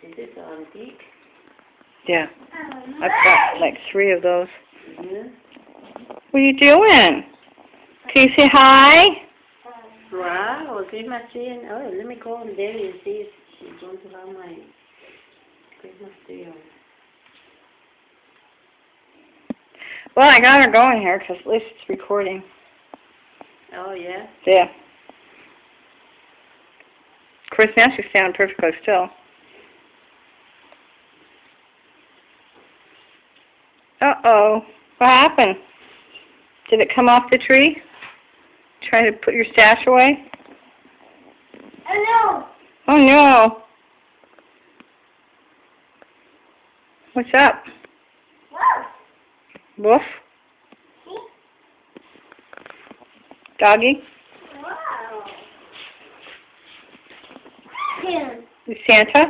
Is this antique? Yeah. I've got like 3 of those. Yeah. What are you doing? Can you say hi? Wow, Christmas tree. Oh, let me call Debbie and see if she's going to have my Christmas tree on. Well, I got her going here because at least it's recording. Oh, yeah? Yeah. Of course, now she's standing perfectly still. Uh-oh. What happened? Did it come off the tree? Try to put your stash away? Oh no! Oh, no. What's up? Whoa! Woof? See? Doggy? Wow! Two. Is Santa?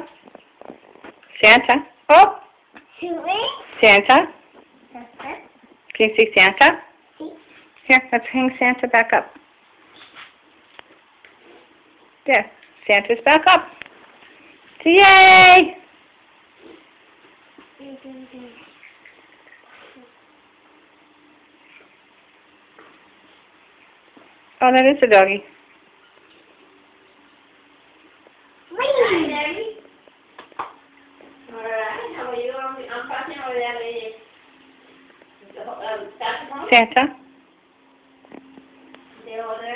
Santa? Oh! Two. Santa? Santa. Can you see Santa? See? Here, let's hang Santa back up. There. Santa's back up. Yay! Oh, that is a doggy. Hi, Debbie. Alright, how are you? I'm passing over there, lady. That's Santa? They're over there.